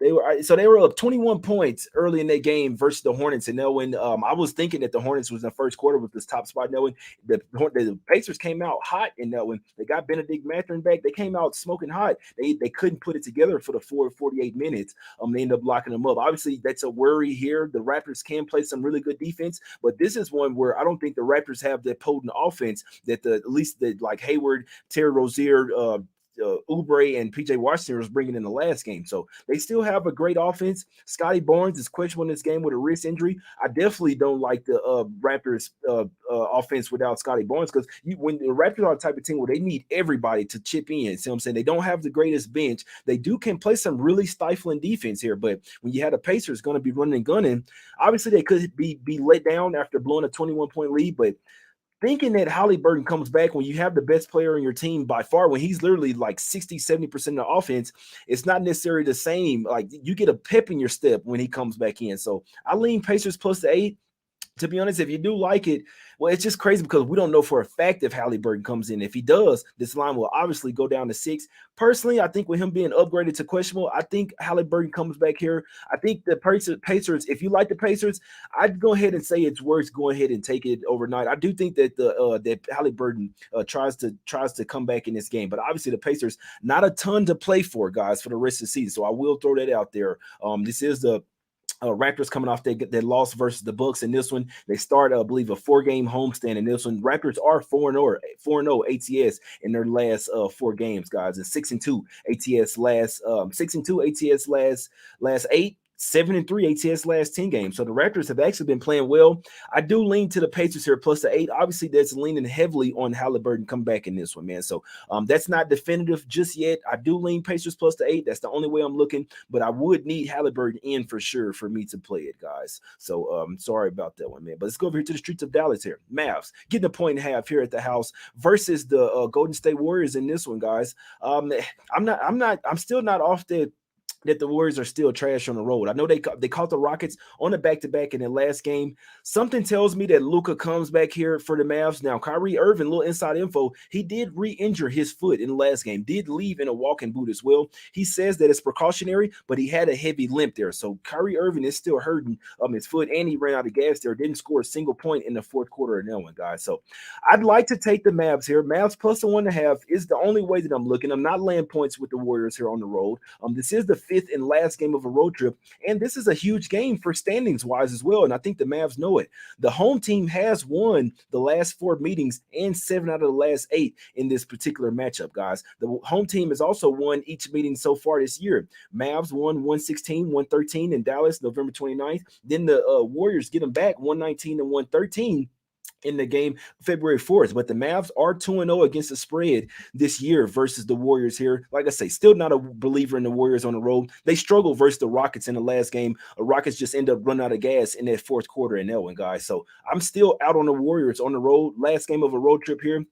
They were up 21 points early in that game versus the Hornets. And knowing I was thinking that the Hornets was in the first quarter with this top spot, knowing the Pacers came out hot in that one. They got Benedict Mathurin back. They came out smoking hot. They couldn't put it together for the 48 minutes. They ended up locking them up. Obviously, that's a worry here. The Raptors can play some really good defense, but this is one where I don't think the Raptors have that potent offense that at least the like Hayward, Terry Rozier, Oubre and PJ Washington was bringing in the last game. So they still have a great offense. Scotty Barnes is questionable in this game with a wrist injury. I definitely don't like the Raptors offense without Scotty Barnes, because when the Raptors are the type of team where they need everybody to chip in. See what I'm saying? They don't have the greatest bench. They can play some really stifling defense here, but when you have the Pacers going to be running and gunning, obviously they could be let down after blowing a 21-point lead, but thinking that Halliburton comes back when you have the best player on your team by far, when he's literally like 60-70% of the offense, it's not necessarily the same. Like, you get a pep in your step when he comes back in. So I lean Pacers plus the 8. To be honest, if you do like it, well, it's just crazy because we don't know for a fact if Halliburton comes in. If he does, this line will obviously go down to 6. Personally, I think with him being upgraded to questionable, I think Halliburton comes back here. I think the Pacers, if you like the Pacers, I'd go ahead and say it's worth going ahead and take it overnight. I do think that that Halliburton tries to come back in this game, but obviously the Pacers, not a ton to play for, guys, for the rest of the season. So I will throw that out there. This is the Raptors coming off their loss versus the Bucks in this one. They start, I believe, a 4-game homestand in this one. Raptors are 4-0 ATS in their last 4 games, guys, and 6-2 ATS last 8. 7-3 ATS last 10 games. So the Raptors have actually been playing well. I do lean to the Pacers here plus the 8. Obviously, that's leaning heavily on Halliburton come back in this one, man. So that's not definitive just yet. I do lean Pacers plus the 8. That's the only way I'm looking, but I would need Halliburton in for sure for me to play it, guys. So sorry about that one, man. But let's go over here to the streets of Dallas here. Mavs getting a point and a half here at the house versus the Golden State Warriors in this one, guys. I'm still not off that the Warriors are still trash on the road. I know they caught the Rockets on a back-to-back in the last game. Something tells me that Luka comes back here for the Mavs. Now, Kyrie Irving, little inside info, he did re-injure his foot in the last game, did leave in a walking boot as well. He says that it's precautionary, but he had a heavy limp there. So Kyrie Irving is still hurting his foot, and he ran out of gas there. Didn't score a single point in the fourth quarter of that one, guys. So I'd like to take the Mavs here. Mavs plus the 1.5 is the only way that I'm looking. I'm not laying points with the Warriors here on the road. This is the 5th and last game of a road trip, and this is a huge game for standings wise as well, and I think the Mavs know it. The home team has won the last 4 meetings and 7 out of the last 8 in this particular matchup, guys. The home team has also won each meeting so far this year. Mavs won 116, 113 in Dallas November 29th. Then the Warriors get them back 119 and 113 in the game February 4th. But the Mavs are 2-0 against the spread this year versus the Warriors here. Like I say, still not a believer in the Warriors on the road. They struggled versus the Rockets in the last game. The Rockets just end up running out of gas in that fourth quarter in that one, guys. So I'm still out on the Warriors on the road. Last game of a road trip here.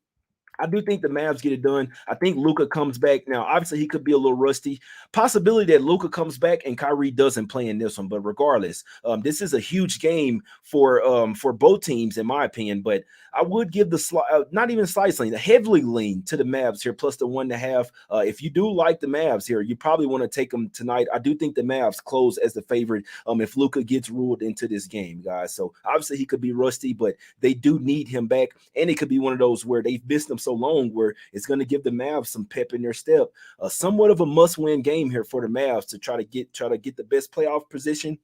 I do think the Mavs get it done. I think Luka comes back. Now, obviously, he could be a little rusty. Possibility that Luka comes back and Kyrie doesn't play in this one. But regardless, this is a huge game for both teams, in my opinion. But I would give the not even slightly, the heavily lean to the Mavs here, plus the 1.5. If you do like the Mavs here, you probably want to take them tonight. I do think the Mavs close as the favorite if Luka gets ruled into this game, guys. So obviously, he could be rusty, but they do need him back. And it could be one of those where they've missed him so long where it's going to give the Mavs some pep in their step. Somewhat of a must-win game here for the Mavs to try to get the best playoff position.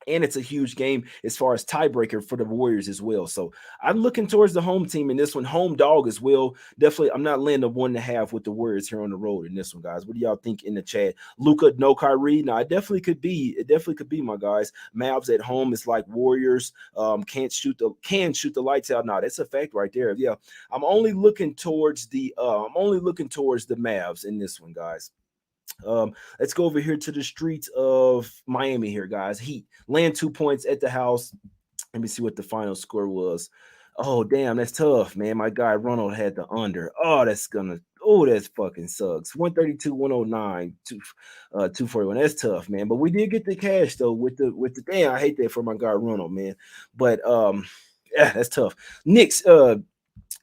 And it's a huge game as far as tiebreaker for the Warriors as well. So I'm looking towards the home team in this one, home dog as well. Definitely, I'm not laying the 1.5 with the Warriors here on the road in this one, guys. What do y'all think in the chat? Luka, no Kyrie? No, it definitely could be. It definitely could be, my guys. Mavs at home is like Warriors can shoot the lights out. No, that's a fact right there. Yeah, I'm only looking towards the Mavs in this one, guys. Let's go over here to the streets of Miami here, guys. Heat land 2 points at the house. Let me see what the final score was. Oh, damn, that's tough, man. My guy Ronald had the under. That fucking sucks. 132, 109, 241. That's tough, man. But we did get the cash though with the damn. I hate that for my guy Ronald, man. But yeah, that's tough. Knicks,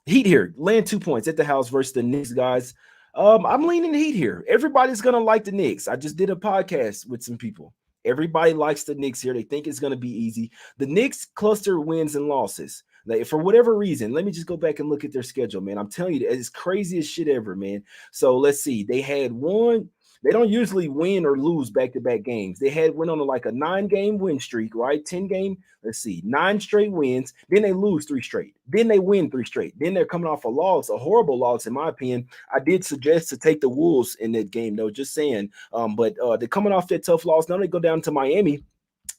Heat here, land 2 points at the house versus the Knicks, guys. I'm leaning Heat here. Everybody's gonna like the Knicks. I just did a podcast with some people. Everybody likes the Knicks here. They think it's gonna be easy. The Knicks cluster wins and losses. Like, for whatever reason, let me just go back and look at their schedule, man. I'm telling you, it's crazy as shit ever, man. So let's see. They had one. They don't usually win or lose back-to-back games. They had went on like a 9-game win streak, right? 10-game. Let's see, 9 straight wins. Then they lose 3 straight. Then they win 3 straight. Then they're coming off a loss, a horrible loss, in my opinion. I did suggest to take the Wolves in that game, though, just saying. But they're coming off that tough loss. Now they go down to Miami.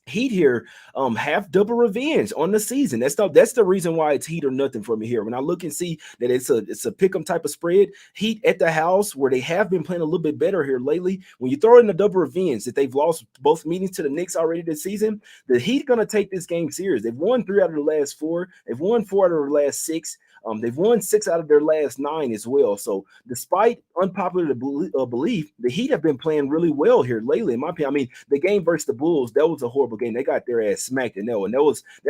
Heat here have double revenge on the season. That's the reason why it's Heat or nothing for me here. When I look and see that it's a pick 'em type of spread, Heat at the house where they have been playing a little bit better here lately. When you throw in the double revenge that they've lost both meetings to the Knicks already this season, the Heat gonna take this game serious. They've won 3 out of the last 4. They've won 4 out of the last 6. They've won 6 out of their last 9 as well. So, despite unpopular belief, the Heat have been playing really well here lately. In my opinion, I mean, the game versus the Bulls, that was a horrible game. They got their ass smacked in that one. That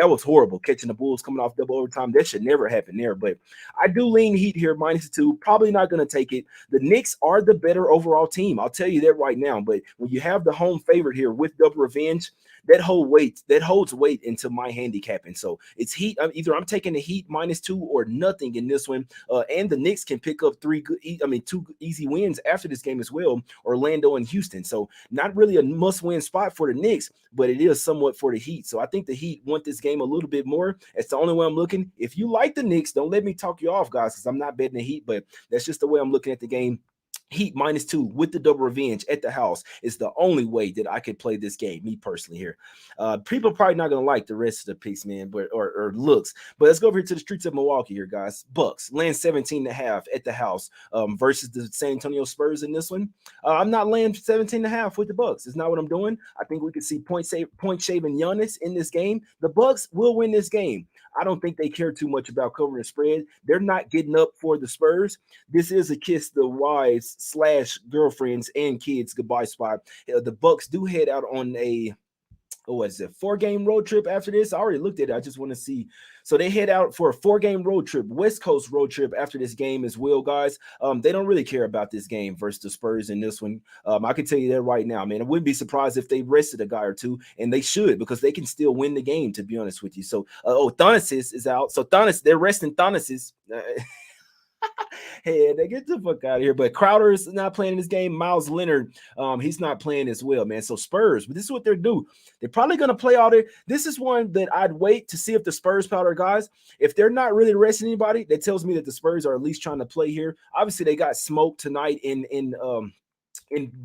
was horrible. Catching the Bulls coming off double overtime, that should never happen there. But I do lean Heat here -2. Probably not going to take it. The Knicks are the better overall team. I'll tell you that right now. But when you have the home favorite here with double revenge, that holds weight into my handicapping. So it's Heat. Either I'm taking the Heat -2 or nothing in this one. And the Knicks can pick up 2 easy wins after this game as well. Orlando and Houston. So not really a must-win spot for the Knicks, but it is somewhat for the Heat. So I think the Heat want this game a little bit more. That's the only way I'm looking. If you like the Knicks, don't let me talk you off, guys, because I'm not betting the Heat, but that's just the way I'm looking at the game. Heat -2 with the double revenge at the house is the only way that I could play this game, me personally here. People are probably not going to like the rest of the picks, man, but or looks. But let's go over here to the streets of Milwaukee here, guys. Bucks land 17.5 at the house versus the San Antonio Spurs in this one. I'm not laying 17.5 with the Bucks. It's not what I'm doing. I think we could see point shaving Giannis in this game. The Bucks will win this game. I don't think they care too much about covering the spread. They're not getting up for the Spurs. This is a kiss the wives / girlfriends and kids goodbye spot. The Bucks do head out on a 4-game road trip after this. I already looked at it. I just want to see. So they head out for a 4-game road trip, West Coast road trip after this game as well, guys. They don't really care about this game versus the Spurs in this one. I can tell you that right now, man. I wouldn't be surprised if they rested a guy or two, and they should, because they can still win the game, to be honest with you. So, Thanasis is out. So they're resting Thanasis. Hey, they get the fuck out of here. But Crowder is not playing in this game. Miles Leonard, he's not playing as well, man. So Spurs, but this is what they're do. They're probably going to play all their. This is one that I'd wait to see if the Spurs powder guys, if they're not really resting anybody, that tells me that the Spurs are at least trying to play here. Obviously, they got smoked tonight in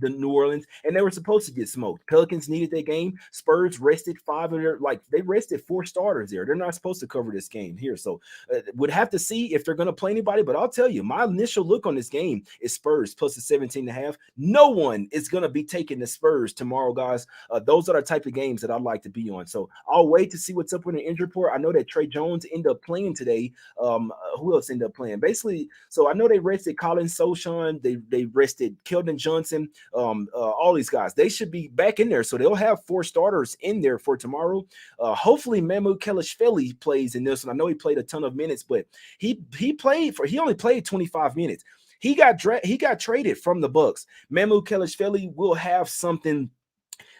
the New Orleans, and they were supposed to get smoked. Pelicans needed their game. Spurs rested 5 of their, they rested 4 starters there. They're not supposed to cover this game here. So would have to see if they're going to play anybody, but I'll tell you, my initial look on this game is Spurs plus the 17.5. No one is going to be taking the Spurs tomorrow, guys. Those are the type of games that I'd like to be on. So I'll wait to see what's up with the injury report. I know that Trey Jones ended up playing today. Who else ended up playing? Basically, so I know they rested Colin Sochan. They rested Keldon Johnson. All these guys, they should be back in there, so they'll have 4 starters in there for tomorrow. Hopefully Mamu Kelishvili plays in this one. I know he played a ton of minutes, but he only played 25 minutes. He got traded from the Bucks. Mamu Kelishvili will have something.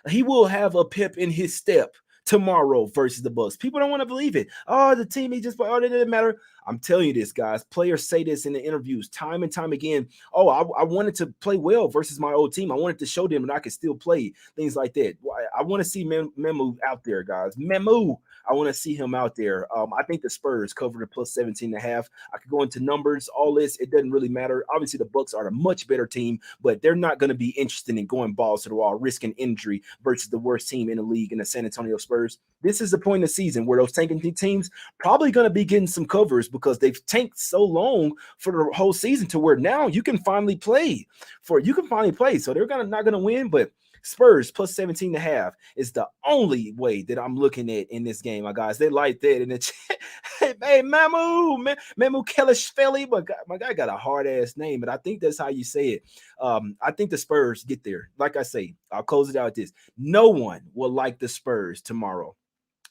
He will have a pep in his step tomorrow versus the Bucks. People don't want to believe it. Oh, the team he just played. Oh, it didn't matter. I'm telling you this, guys. Players say this in the interviews time and time again. Oh, I wanted to play well versus my old team. I wanted to show them that I could still play. Things like that. I want to see Memu out there, guys. Memu. I want to see him out there. I think the Spurs covered a plus 17.5. I could go into numbers, all this. It doesn't really matter. Obviously, the Bucks are a much better team, but they're not going to be interested in going balls to the wall, risking injury versus the worst team in the league in the San Antonio Spurs. This is the point of the season where those tanking teams probably going to be getting some covers because they've tanked so long for the whole season to where now you can finally play. So they're not going to win, but Spurs plus 17.5 is the only way that I'm looking at in this game, my guys. They like that in the chat. Hey, Mamu Kelishvili, but my guy got a hard ass name, but I think that's how you say it. I think the Spurs get there. Like I say, I'll close it out with this. No one will like the Spurs tomorrow.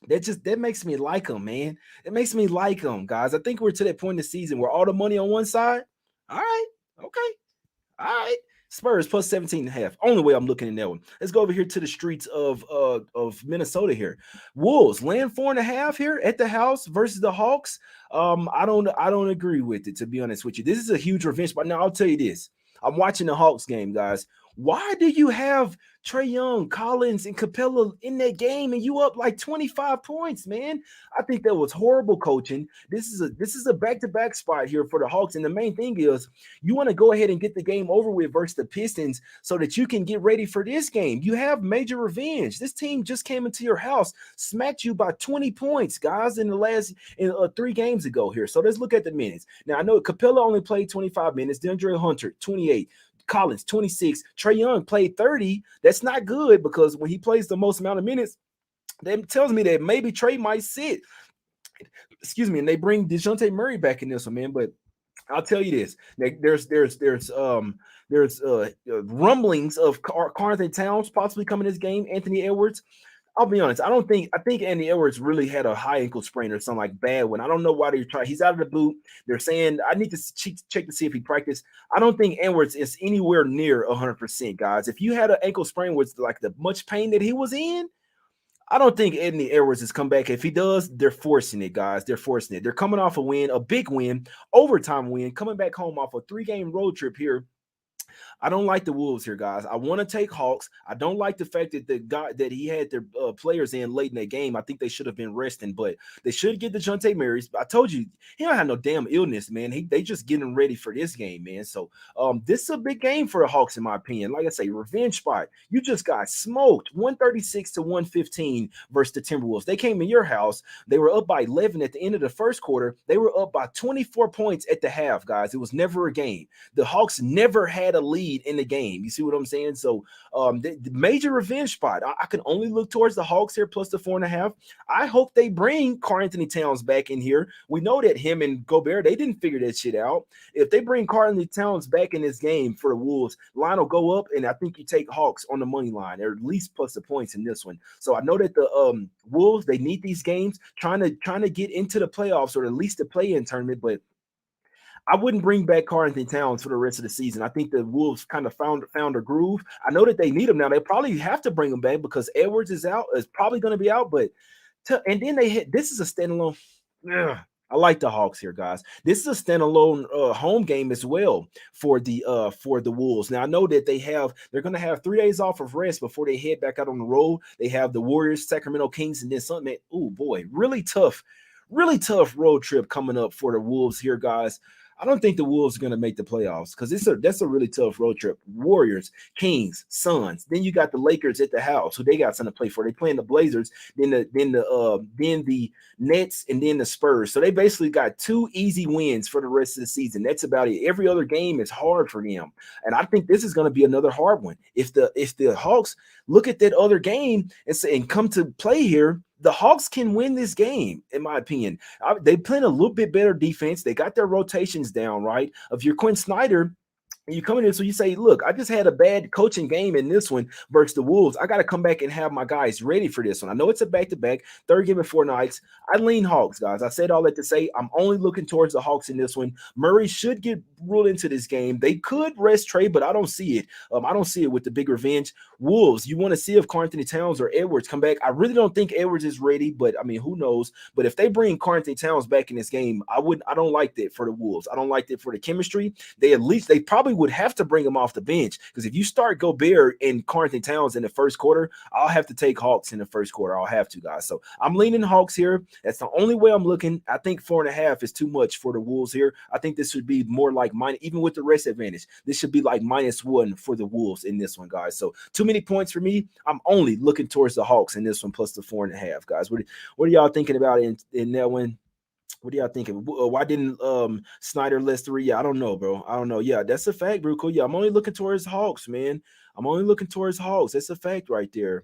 That makes me like them, man. It makes me like them, guys. I think we're to that point in the season where all the money on one side. All right, okay. All right. Spurs plus 17 and a half. Only way I'm looking in that one. Let's go over here to the streets of Minnesota here. Wolves laying 4.5 here at the house versus the Hawks. I don't agree with it, to be honest with you. This is a huge revenge, but now I'll tell you this. I'm watching the Hawks game, guys. Why do you have Trey Young, Collins, and Capella in that game and you up like 25 points, man? I think that was horrible coaching. This is a back-to-back spot here for the Hawks. And the main thing is you want to go ahead and get the game over with versus the Pistons so that you can get ready for this game. You have major revenge. This team just came into your house, smacked you by 20 points, guys, in 3 games ago here. So let's look at the minutes. Now, I know Capella only played 25 minutes. DeAndre Hunter, 28. Collins, 26. Trey Young played 30. That's not good because when he plays the most amount of minutes, that tells me that maybe Trey might sit. Excuse me, and they bring DeJounte Murray back in this one, man. But I'll tell you this: there's rumblings of Carnathan Towns possibly coming this game. Anthony Edwards. I'll be honest. I think Anthony Edwards really had a high ankle sprain or something like bad one. I don't know why they try. He's out of the boot. They're saying I need to check to see if he practiced. I don't think Edwards is anywhere near 100%, guys. If you had an ankle sprain with like the much pain that he was in, I don't think Anthony Edwards has come back. If he does, they're forcing it, guys. They're forcing it. They're coming off a win, a big win, overtime win, coming back home off a 3-game road trip here. I don't like the Wolves here, guys. I want to take Hawks. I don't like the fact that the guy that he had their players in late in that game. I think they should have been resting, but they should get the DeJounte Marys. I told you, he don't have no damn illness, man. They just getting ready for this game, man. So this is a big game for the Hawks, in my opinion. Like I say, revenge spot. You just got smoked 136 to 115 versus the Timberwolves. They came in your house. They were up by 11 at the end of the first quarter. They were up by 24 points at the half, guys. It was never a game. The Hawks never had a lead in the game. You see what I'm saying? So the major revenge spot. I can only look towards the Hawks here plus the 4.5. I hope they bring Karl-Anthony Towns back in here. We know that him and Gobert, they didn't figure that shit out. If they bring Karl-Anthony Towns back in this game for the Wolves, line will go up, and I think you take Hawks on the money line, or at least plus the points in this one. So I know that the Wolves, they need these games, trying to get into the playoffs or at least the play-in tournament, but I wouldn't bring back Karl-Anthony Towns for the rest of the season. I think the Wolves kind of found a groove. I know that they need him now. They probably have to bring him back because Edwards is probably going to be out. But and then they hit. This is a standalone. Ugh. I like the Hawks here, guys. This is a standalone home game as well for the Wolves. Now I know that they're going to have 3 days off of rest before they head back out on the road. They have the Warriors, Sacramento Kings, and then something. Oh boy, really tough road trip coming up for the Wolves here, guys. I don't think the Wolves are going to make the playoffs because that's a really tough road trip. Warriors, Kings, Suns. Then you got the Lakers at the house, who they got something to play for. They playing the Blazers, then the Nets, and then the Spurs. So they basically got 2 easy wins for the rest of the season. That's about it. Every other game is hard for them, and I think this is going to be another hard one. If the Hawks look at that other game and come to play here, the Hawks can win this game, in my opinion. They playing a little bit better defense. They got their rotations down, right? If you're Quinn Snyder, and you come in here, so you say, look, I just had a bad coaching game in this one versus the Wolves. I got to come back and have my guys ready for this one. I know it's a back-to-back, 3rd game in 4 nights. I lean Hawks, guys. I said all that to say I'm only looking towards the Hawks in this one. Murray should get ruled into this game. They could rest Trey, but I don't see it. I don't see it with the big revenge. Wolves, you want to see if Karl-Anthony Towns or Edwards come back. I really don't think Edwards is ready, but I mean, who knows? But if they bring Karl-Anthony Towns back in this game, I don't like that for the Wolves. I don't like that for the chemistry. They probably would have to bring him off the bench because if you start Gobert and Karl-Anthony Towns in the first quarter, I'll have to take Hawks in the first quarter. I'll have to, guys. So I'm leaning Hawks here. That's the only way I'm looking. I think 4.5 is too much for the Wolves here. I think this should be more like even with the rest advantage. This should be like -1 for the Wolves in this one, guys. So too many points for me. I'm only looking towards the Hawks in this one plus the 4.5, guys. What are y'all thinking about in that one? What are y'all thinking? Why didn't Snyder list 3? Yeah, I don't know, bro. I don't know. Yeah, that's a fact, bro. Cool. Yeah, I'm only looking towards Hawks, man. I'm only looking towards Hawks. That's a fact right there.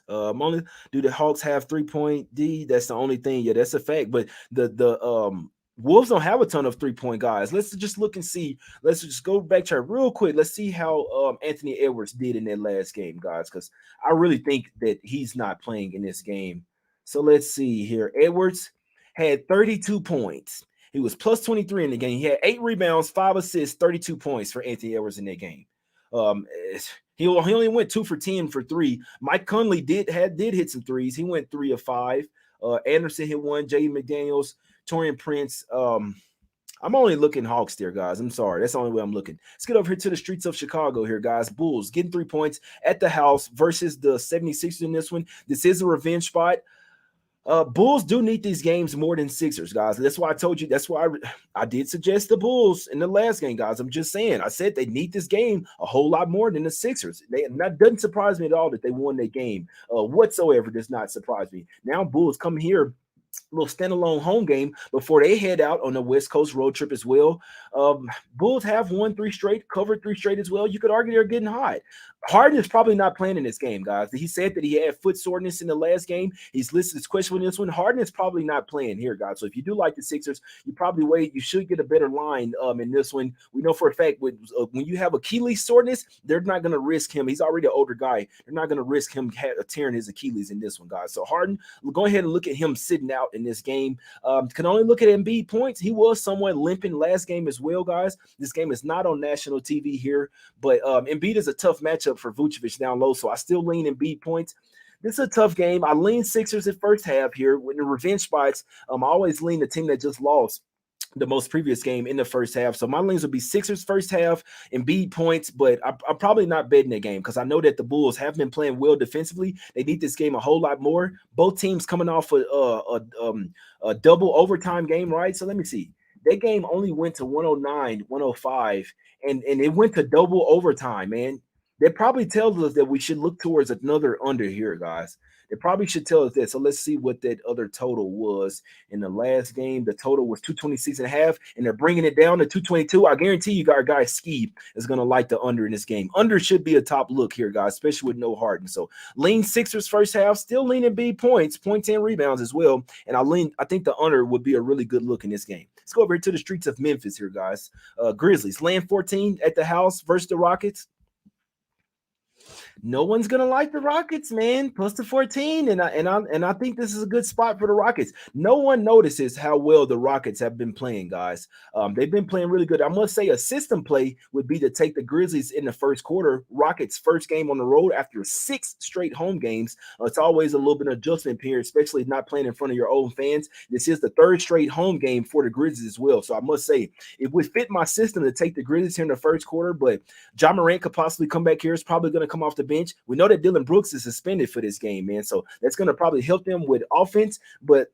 I'm only do the Hawks have 3-point D? That's the only thing. Yeah, that's a fact. But the Wolves don't have a ton of 3-point guys. Let's just look and see. Let's just go back to it real quick. Let's see how Anthony Edwards did in that last game, guys, because I really think that he's not playing in this game. So let's see here. Edwards had 32 points. He was plus 23 in the game. He had 8 rebounds, 5 assists, 32 points for Anthony Edwards in that game. Um, he only went 2 for 10 for 3. Mike Conley did hit some threes. He went 3 of 5. Anderson hit 1. Jaden McDaniels, Torian Prince. I'm only looking Hawks there, guys. I'm sorry. That's the only way I'm looking. Let's get over here to the streets of Chicago here, guys. Bulls getting 3 points at the house versus the 76ers in this one. This is a revenge spot. Bulls do need these games more than Sixers, guys. That's why I told you. That's why I did suggest the Bulls in the last game, guys. I'm just saying. I said they need this game a whole lot more than the Sixers. That doesn't surprise me at all that they won that game whatsoever. Does not surprise me. Now Bulls come here, little standalone home game before they head out on the West Coast road trip as well. Bulls have won 3 straight, covered 3 straight as well. You could argue they're getting hot. Harden is probably not playing in this game, guys. He said that he had foot soreness in the last game. He's listed as questionable in this one. Harden is probably not playing here, guys. So if you do like the Sixers, you probably wait. You should get a better line in this one. We know for a fact when you have Achilles soreness, they're not going to risk him. He's already an older guy. They're not going to risk him tearing his Achilles in this one, guys. So Harden, we'll go ahead and look at him sitting out in this game. Can only look at Embiid points. He was somewhat limping last game as well, guys. This game is not on national TV here, but Embiid is a tough matchup for Vucevic down low, so I still lean Embiid points. This is a tough game. I lean Sixers at first half here. When the revenge spots, I always lean the team that just lost the most previous game in the first half. So my leans would be Sixers first half, Embiid points, but I'm probably not betting that game because I know that the Bulls have been playing well defensively. They need this game a whole lot more. Both teams coming off a double overtime game, right? So let me see. That game only went to 109, 105, and it went to double overtime, man. That probably tells us that we should look towards another under here, guys. It probably should tell us that. So let's see what that other total was in the last game. The total was 226.5, and they're bringing it down to 222. I guarantee you, our guy Ski is going to like the under in this game. Under should be a top look here, guys, especially with no Harden. So lean Sixers first half, still leaning B points, 10 rebounds as well. And I think the under would be a really good look in this game. Let's go over here to the streets of Memphis here, guys. Grizzlies laying 14 at the house versus the Rockets. No one's gonna like the Rockets, man. Plus the 14, and I think this is a good spot for the Rockets. No one notices how well the Rockets have been playing, guys. They've been playing really good. I must say, a system play would be to take the Grizzlies in the first quarter. Rockets' first game on the road after 6 straight home games. It's always a little bit of adjustment period, especially not playing in front of your own fans. This is the 3rd straight home game for the Grizzlies as well. So I must say, it would fit my system to take the Grizzlies here in the first quarter, but Ja Morant could possibly come back here. It's probably going to come off the bench. We know that Dylan Brooks is suspended for this game, man. So that's going to probably help them with offense, but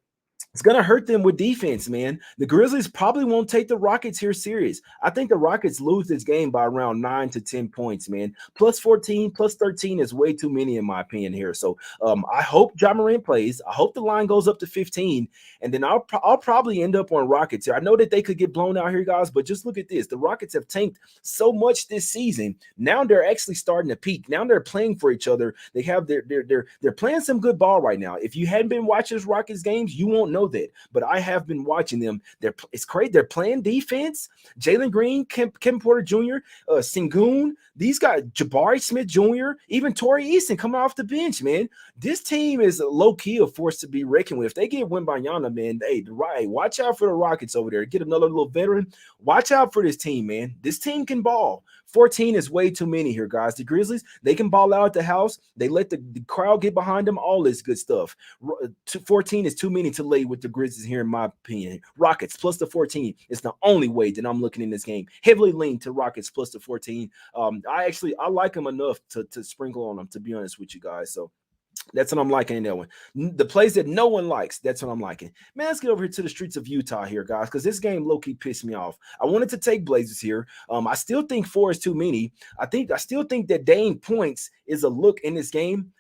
it's going to hurt them with defense, man. The Grizzlies probably won't take the Rockets here serious. I think the Rockets lose this game by around 9 to 10 points, man. Plus 14, plus 13 is way too many in my opinion here. So I hope Ja Morant plays. I hope the line goes up to 15, and then I'll probably end up on Rockets here. I know that they could get blown out here, guys, but just look at this. The Rockets have tanked so much this season. Now they're actually starting to peak. Now they're playing for each other. They have they're playing some good ball right now. If you hadn't been watching those Rockets games, you won't know that, but I have been watching them. It's great. They're playing defense. Jalen Green, Kevin Porter Jr., Sengun, these guys, Jabari Smith Jr., even Torrey Easton coming off the bench, man. This team is low-key a force to be reckoned with. If they get Wembanyama, man, watch out for the Rockets over there. Get another little veteran. Watch out for this team, man. This team can ball. 14 is way too many here, guys. The Grizzlies, they can ball out at the house. They let the crowd get behind them, all this good stuff. 14 is too many to lay with the Grizzlies here, in my opinion. Rockets plus the 14 is the only way that I'm looking in this game. Heavily lean to Rockets plus the 14. I like them enough to sprinkle on them, to be honest with you guys. So that's what I'm liking in that one. The plays that no one likes, that's what I'm liking. Man, let's get over here to the streets of Utah here, guys, because this game low-key pissed me off. I wanted to take Blazers here. I still think 4 is too many. I still think that Dame points is a look in this game.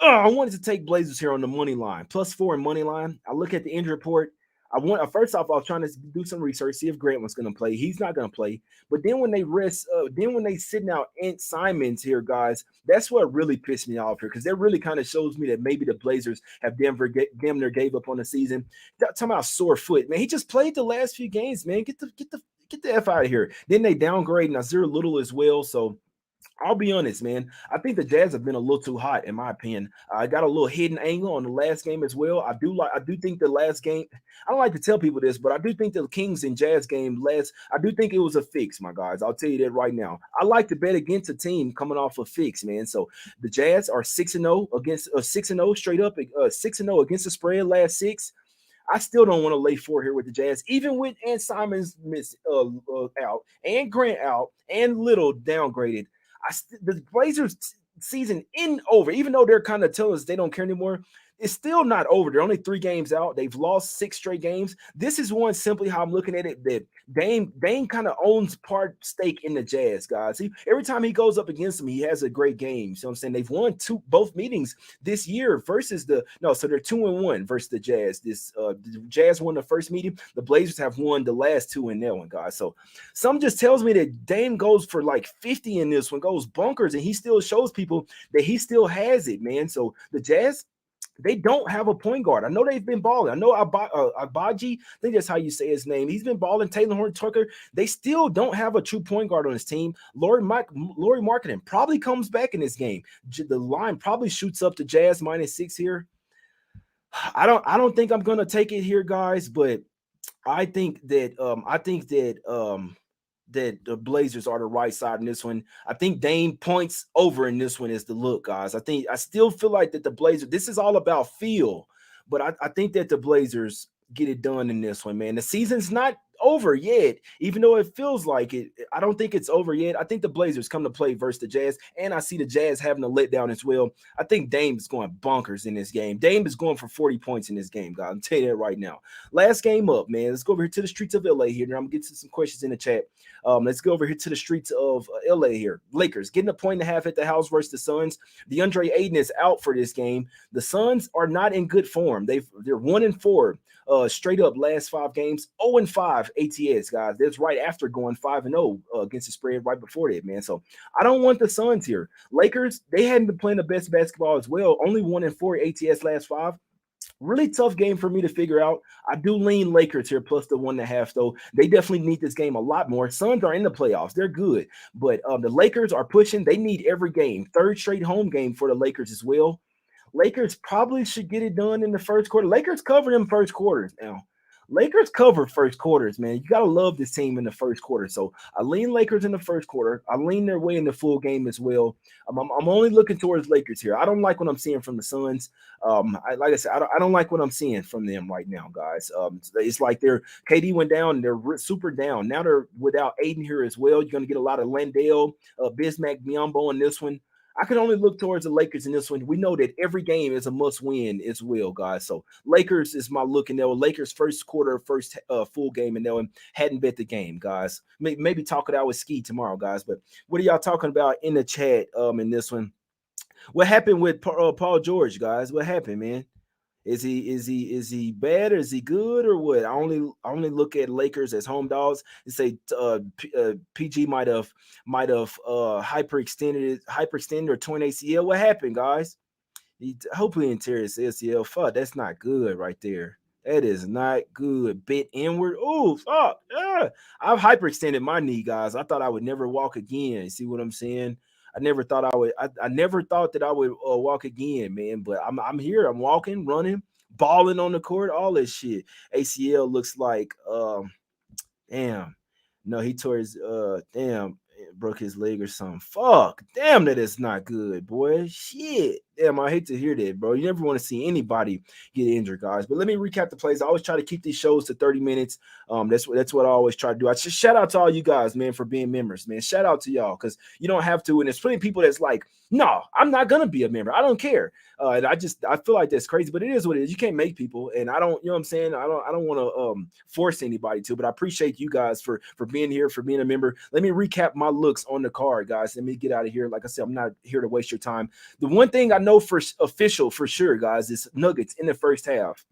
I wanted to take Blazers here on the money line. Plus 4 in money line. I look at the injury report. First off, I was trying to do some research, see if Grant was going to play. He's not going to play. But then when they sitting out Ant Simons here, guys, that's what really pissed me off here, because that really kind of shows me that maybe the Blazers have damn near gave up on the season. Talking about sore foot, man. He just played the last few games, man. Get the F out of here. Then they downgrade Nazir Little as well. So I'll be honest, man. I think the Jazz have been a little too hot, in my opinion. I got a little hidden angle on the last game as well. I do think the last game. I don't like to tell people this, but I do think the Kings and Jazz game last. I do think it was a fix, my guys. I'll tell you that right now. I like to bet against a team coming off a fix, man. So the Jazz are 6-0 against 6-0 straight up, 6-0 against the spread last six. I still don't want to lay four here with the Jazz, even with and Simons out and Grant out and Little downgraded. The Blazers season in over, even though they're kind of telling us they don't care anymore. It's still not over. They're only 3 games out. They've lost 6 straight games. This is one simply how I'm looking at it. That Dame kind of owns part stake in the Jazz, guys. Every time he goes up against them, he has a great game. So I'm saying they've won both meetings this year versus so they're 2-1 versus the Jazz. The Jazz won the first meeting. The Blazers have won the last 2 in that one, guys. So some just tells me that Dame goes for like 50 in this one, goes bunkers, and he still shows people that he still has it, man. So the Jazz, they don't have a point guard. I know they've been balling. I know Abaji, I think that's how you say his name. He's been balling. Taylor Horn Tucker. They still don't have a true point guard on his team. Laurie Marketing probably comes back in this game. The line probably shoots up to Jazz -6 here. I don't think I'm gonna take it here, guys, but I think that that the Blazers are the right side in this one. I think Dame points over in this one is the look, guys. I still feel like that the Blazers, this is all about feel, but I think that the Blazers get it done in this one, man. The season's not over yet, even though it feels like it. I don't think it's over yet. I think the Blazers come to play versus the Jazz, and I see the Jazz having a letdown as well. I think Dame is going bonkers in this game. Dame is going for 40 points in this game, guys. I'm telling you that right now. Last game up, man. Let's go over here to the streets of LA here. Now I'm gonna get to some questions in the chat. Let's go over here to the streets of LA here. Lakers getting a point and a half at the house versus the Suns. DeAndre Ayton is out for this game. The Suns are not in good form. They're 1-4 straight up last 5 games. 0-5 ATS, guys. That's right after going 5-0 against the spread right before that, man. So I don't want the Suns here. Lakers, they hadn't been playing the best basketball as well. Only 1-4 ATS last 5. Really tough game for me to figure out. I do lean Lakers here plus the 1.5, though. They definitely need this game a lot more. Suns are in the playoffs. They're good. But the Lakers are pushing. They need every game. 3rd straight home game for the Lakers as well. Lakers probably should get it done in the first quarter. Lakers cover them first quarters now. Lakers cover first quarters, man. You got to love this team in the first quarter. So I lean Lakers in the first quarter. I lean their way in the full game as well. I'm only looking towards Lakers here. I don't like what I'm seeing from the Suns. Like I said, I don't like what I'm seeing from them right now, guys. It's like their KD went down. They're super down. Now they're without Aiden here as well. You're going to get a lot of Landale, Bismack Biyombo in this one. I can only look towards the Lakers in this one. We know that every game is a must-win as well, guys. So Lakers is my look in there. Lakers first quarter, first full game in there, and hadn't bet the game, guys. Maybe talk it out with Ski tomorrow, guys. But what are y'all talking about in the chat in this one? What happened with Paul George, guys? What happened, man? Is he bad or is he good or what? I only look at Lakers as home dogs and say PG might have hyperextended or torn ACL. What happened, guys? He hopefully interior ACL. Fuck, that's not good right there. That is not good. Bit inward. Oh, fuck. Yeah. I've hyperextended my knee, guys. I thought I would never walk again. See what I'm saying? I never thought I would. I never thought that I would walk again, man. But I'm here. I'm walking, running, balling on the court, all this shit. ACL looks like damn. No, he tore his broke his leg or something. Fuck. Damn, that is not good, boy. Shit. Damn, I hate to hear that, bro. You never want to see anybody get injured, guys. But let me recap the plays. I always try to keep these shows to 30 minutes. That's what I always try to do. I just shout out to all you guys, man, for being members, man. Shout out to y'all because you don't have to. And there's plenty of people that's like, no, I'm not gonna be a member. I don't care. And I feel like that's crazy, but it is what it is. You can't make people, and I don't, you know what I'm saying? I don't want to force anybody to, but I appreciate you guys for being here, for being a member. Let me recap my looks on the card, guys. Let me get out of here. Like I said, I'm not here to waste your time. The one thing I know for official for sure, guys, is Nuggets in the first half.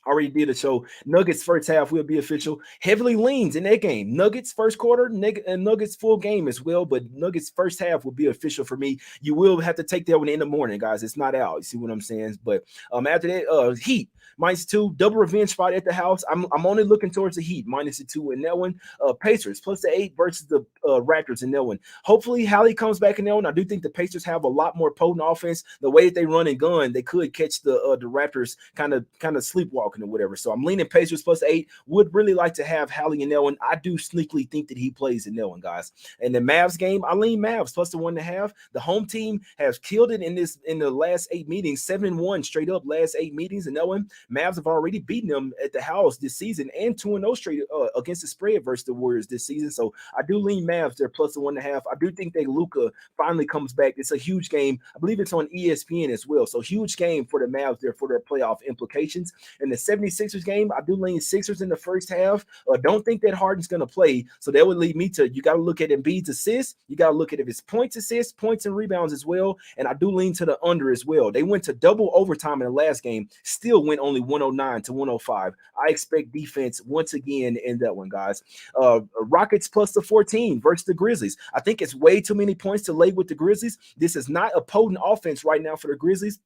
Already did a show. Nuggets first half will be official. Heavily leans in that game. Nuggets first quarter, and Nuggets full game as well. But Nuggets first half will be official for me. You will have to take that one in the morning, guys. It's not out. You see what I'm saying? But after that, Heat -2, double revenge spot at the house. I'm only looking towards the Heat -2 in that one. Pacers +8 versus the Raptors in that one. Hopefully, Hallie comes back in that one. I do think the Pacers have a lot more potent offense. The way that they run and gun, they could catch the Raptors kind of sleepwalking or whatever. So I'm leaning Pacers +8. Would really like to have Hallie in that one. I do sneakily think that he plays in that one, guys. And the Mavs game, I lean Mavs +1.5. The home team has killed it in the last 8 meetings, 7-1 straight up last 8 meetings in that one. Mavs have already beaten them at the house this season and 2-0 straight against the spread versus the Warriors this season. So I do lean Mavs there +1.5. I do think that Luka finally comes back. It's a huge game. I believe it's on ESPN as well. So huge game for the Mavs there for their playoff implications. In the 76ers game, I do lean Sixers in the first half. Don't think that Harden's going to play. So that would lead me to, you got to look at Embiid's assists. You got to look at if it's points, assists, points, and rebounds as well. And I do lean to the under as well. They went to double overtime in the last game, still went only 109-105. I expect defense once again in that one, guys. Rockets +14 versus the Grizzlies. I think it's way too many points to lay with the Grizzlies. This is not a potent offense right now for the Grizzlies.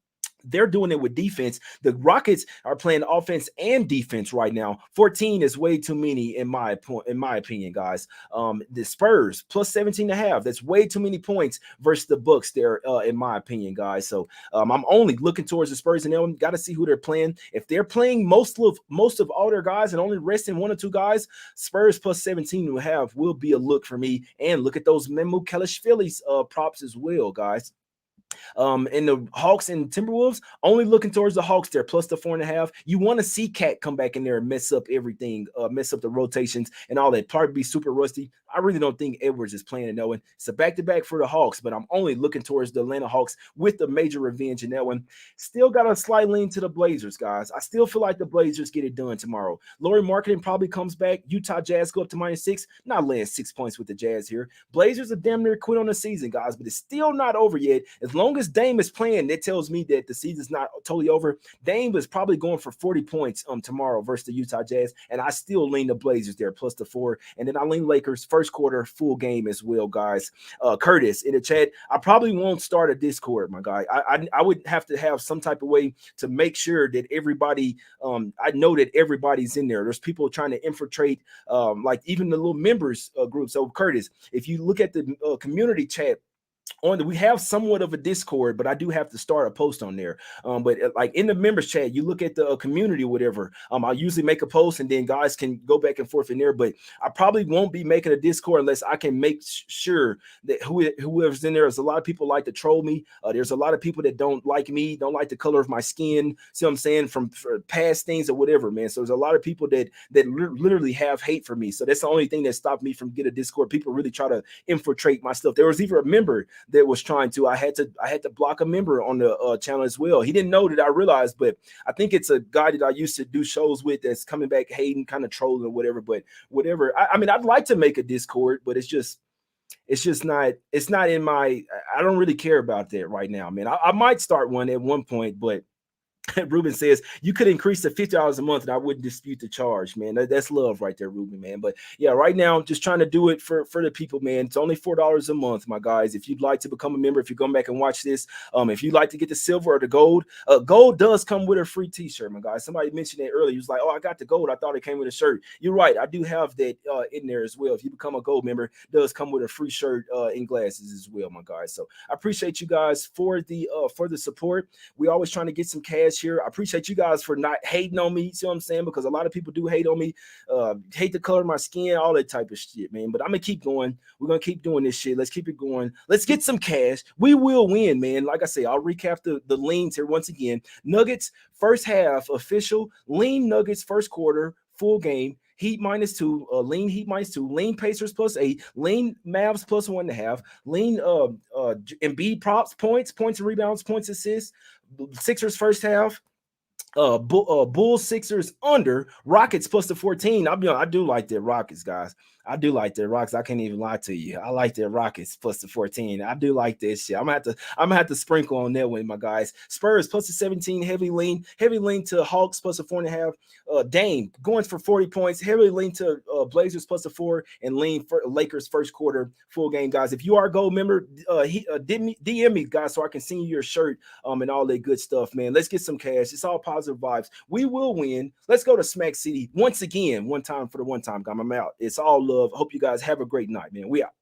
They're doing it with defense. The Rockets are playing offense and defense right now. 14 is way too many in my opinion, guys. The Spurs +17.5. That's way too many points versus the Bucks there, in my opinion, guys. So I'm only looking towards the Spurs and them. Got to see who they're playing. If they're playing most of all their guys and only resting 1 or 2 guys, Spurs +17.5 will be a look for me. And look at those Memu Kelishvili's props as well, guys. In the Hawks and Timberwolves, only looking towards the Hawks there, +4.5. You want to see Cat come back in there and mess up everything, mess up the rotations and all that. Probably be super rusty. I really don't think Edwards is playing in that one. It's a back-to-back for the Hawks, but I'm only looking towards the Atlanta Hawks with the major revenge in that one. Still got a slight lean to the Blazers, guys. I still feel like the Blazers get it done tomorrow. Lauri Markkanen probably comes back. Utah Jazz go up to -6. Not laying 6 points with the Jazz here. Blazers are damn near quit on the season, guys, but it's still not over yet. As long as Dame is playing, that tells me that the season's not totally over. Dame is probably going for 40 points tomorrow versus the Utah Jazz, and I still lean the Blazers there +4. And then I lean Lakers first quarter full game as well, guys. Curtis in the chat, I probably won't start a Discord, my guy. I would have to have some type of way to make sure that everybody, I know that everybody's in there. There's people trying to infiltrate, like even the little members group. So Curtis, if you look at the community chat, we have somewhat of a Discord, but I do have to start a post on there. But like in the members chat, you look at the community or whatever. I'll usually make a post and then guys can go back and forth in there. But I probably won't be making a Discord unless I can make sure that whoever's in there. There's a lot of people like to troll me. There's a lot of people that don't like me, don't like the color of my skin. See what I'm saying? From past things or whatever, man. So there's a lot of people that literally have hate for me. So that's the only thing that stopped me from getting a Discord. People really try to infiltrate my stuff. There was even a member that was trying to. I had to block a member on the channel as well. He didn't know that I realized, but I think it's a guy that I used to do shows with that's coming back hating, kind of trolling or whatever. But whatever. I mean, I'd like to make a Discord, but it's just not. It's not in my. I don't really care about that right now, man. I might start one at one point, but Ruben says you could increase to $50 a month and I wouldn't dispute the charge, man. That's love right there, Ruben, man. But yeah, right now, just trying to do it for the people, man. It's only $4 a month, my guys. If you'd like to become a member, if you're going back and watch this, if you'd like to get the silver or the gold, gold does come with a free t-shirt, my guys. Somebody mentioned that earlier. He was like, oh, I got the gold. I thought it came with a shirt. You're right. I do have that in there as well. If you become a gold member, it does come with a free shirt and glasses as well, my guys. So I appreciate you guys for the support. We always trying to get some cash here. I appreciate you guys for not hating on me. See what I'm saying? Because a lot of people do hate on me, hate the color of my skin, all that type of shit, man. But I'm gonna keep going. We're gonna keep doing this shit. Let's keep it going. Let's get some cash. We will win, man. Like I say, I'll recap the leans here once again. Nuggets first half official. Lean Nuggets first quarter full game. Heat -2, lean Heat -2, lean Pacers +8, lean Mavs +1.5, lean Embiid props, points and rebounds, points, assists, Sixers first half, Bulls Sixers under, Rockets +14. I do like that Rockets, guys. I do like the Rockets. I can't even lie to you. I like the Rockets plus the 14. I do like this shit. I'm gonna have to sprinkle on that one, my guys. Spurs plus the 17, heavy lean to Hawks plus a 4.5. Dame going for 40 points, heavily lean to Blazers plus a 4, and lean for Lakers first quarter full game, guys. If you are a gold member, DM me, guys, so I can send you your shirt and all that good stuff, man. Let's get some cash. It's all positive vibes. We will win. Let's go to Smack City once again, one time for the one time, guys. I'm out. It's all love. Hope you guys have a great night, man. We out.